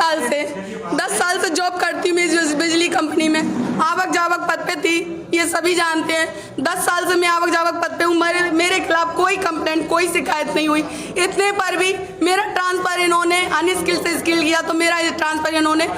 10 साल से जॉब करती हूँ मैं बिजली कंपनी में, आवक जावक पद पे थी, ये सभी जानते हैं। 10 साल से मैं आवक जावक पद पे हूँ, मेरे खिलाफ कोई कंप्लेंट, कोई शिकायत नहीं हुई। इतने पर भी मेरा ट्रांसफर इन्होंने अनस्किल से स्किल किया, तो मेरा ट्रांसफर इन्होंने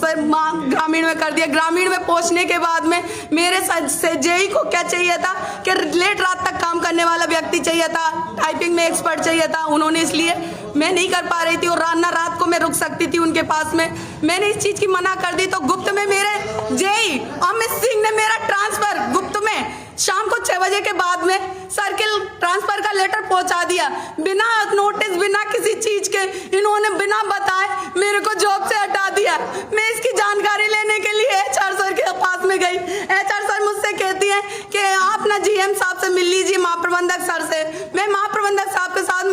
ग्रामीण में कर दिया। ग्रामीण में पहुंचने के बाद में मेरे से जेई को क्या चाहिए था कि लेट रात तक काम करने वाला व्यक्ति चाहिए था, टाइपिंग में एक्सपर्ट चाहिए था। उन्होंने इसलिए मैं नहीं कर पा रही थी और रात को मैं रुक सकती थी उनके पास में, मैंने इस चीज की मना कर दी। तो गुप्त में मेरे जेई अमित सिंह ने मेरा ट्रांसफर गुप्त में शाम को 6 बजे के बाद में सर्किल ट्रांसफर का लेटर पहुंचा दिया, बिना नोटिस, बिना किसी चीज के। इन्होंने बिना बताए मेरे को जॉब से हटा दिया। मैं इसकी जानकारी लेने के लिए HR सर के पास में गई। HR सर मुझसे कहती हैं कि आप ना GM साहब से मिल लीजिए, महाप्रबंधक सर से। मैं महाप्रबंधक साहब के साथ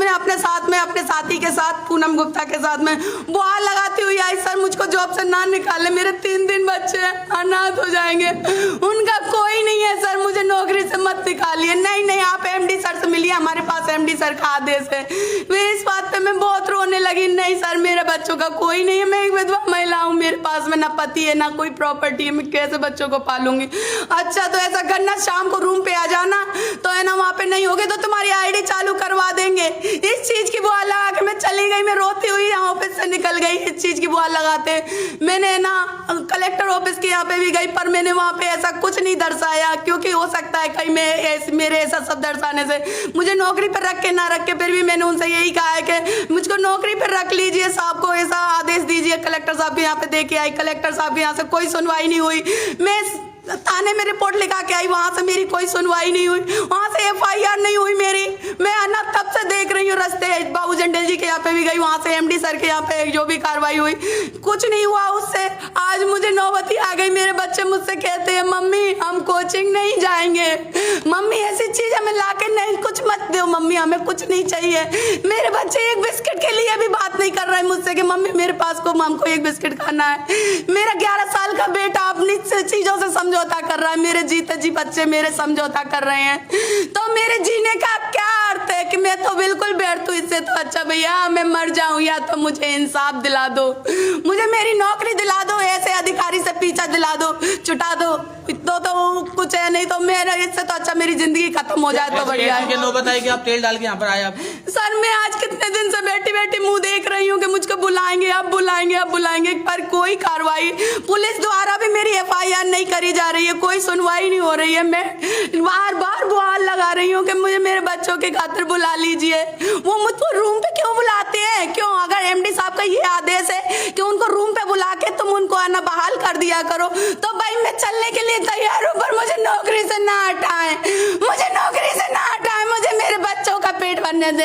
में अपने साथी के साथ, पूनम गुप्ता के साथ में बुआर लगाती हुई आई, सर मुझको जॉब से ना निकाले, मेरे 3 बच्चे अनाथ हो जाएंगे, उनका कोई नहीं है सर, मुझे नौकरी से मत निकालिए। नहीं, आप MD सर से मिलिए, हमारे पास MD सर का आदेश है। वे इस बात पे मैं बहुत रोने लगी। नहीं सर, मेरे बच्चों का कोई नहीं है, मैं एक विधवा महिला हूँ, मेरे पास में ना पति है ना कोई प्रॉपर्टी है, मैं कैसे बच्चों को पालूंगी। अच्छा तो ऐसा करना, शाम को रूम पे आ जाना, तो है ना वहाँ पे नहीं होगे तो तुम्हारी ID चालू करवा देंगे। इस चीज की बुआ लगा के मैं चली गई, मैं रोती हुई यहाँ ऑफिस से निकल गई। इस चीज की बुआ लगाते मैंने ना कलेक्टर ऑफिस के यहाँ पे भी गई, पर मैंने वहाँ पे ऐसा कुछ नहीं दर्शाया, क्योंकि हो सकता है कहीं मेरे ऐसा सब दर्शाने से मुझे नौकरी पर रख के ना रख के। फिर भी मैंने उनसे यही कहा है कि मुझको नौकरी पर रख लीजिए, साहब को ऐसा आदेश दीजिए। कलेक्टर साहब के यहाँ पे दे के आई, कलेक्टर साहब के यहाँ से कोई सुनवाई नहीं हुई। मैं थाने में रिपोर्ट लिखा के आई, वहां से मेरी कोई सुनवाई नहीं हुई, वहां से FIR नहीं हुई मेरी। मैं ना तब से देख रही हूँ रास्ते, बाबू जंडेल जी के यहाँ पे भी गई, वहां से MD सर के यहाँ पे जो भी कार्रवाई हुई कुछ नहीं हुआ उससे। आज मुझे नौबती आ गई, मेरे बच्चे मुझसे कहते हैं मम्मी हम कोचिंग नहीं जाएंगे, मम्मी ऐसी चीज हमें ला के नहीं, कुछ मत दो मम्मी, हमें कुछ नहीं चाहिए। मेरे बच्चे एक बिस्किट के लिए भी बात नहीं कर रहे मुझसे कि मम्मी मेरे पास को हमको एक बिस्किट खाना है। मेरा 11 साल का बेटा अपनी चीजों से समझौता कर रहा है, मेरे जीते जी बच्चे मेरे समझौता कर रहे हैं, तो मेरे जीने का क्या अर्थ है कि मैं तो बिल्कुल व्यर्थ हूँ। इससे तो अच्छा भैया मैं मर जाऊं, या तो मुझे इंसाफ दिला दो, मुझे मेरी नौकरी दिला दो, ऐसे अधिकारी से पीछा दिला दो, छुटा दो, तो कुछ है, नहीं तो मेरा इससे तो अच्छा मेरी जिंदगी खत्म हो जाए तो बढ़िया है। नौबत आई कि आप तेल डाल के यहाँ पर आए आप? सर मैं आज कितने दिन से बैठी मुंह देख रही हूँ कि मुझको बुलाएंगे, अब बुलाएंगे, पर कोई कार्रवाई पुलिस द्वारा भी मेरी FIR नहीं करी जा रही है, कोई सुनवाई नहीं हो रही है। मैं बार बुआर लगा रही हूँ कि मुझे मेरे बच्चों के खातिर बुला लीजिए। वो मुझको रूम पे क्यों बुलाते हैं? क्यों? अगर MD साहब का ये आदेश है कि उनको रूम पे बुला के तुम उनको आना बहाल कर दिया करो, तो भाई मैं चलने के लिए तैयार हूँ, पर मुझे नौकरी से ना हटाएं, मुझे मेरे बच्चों का पेट भरने दे।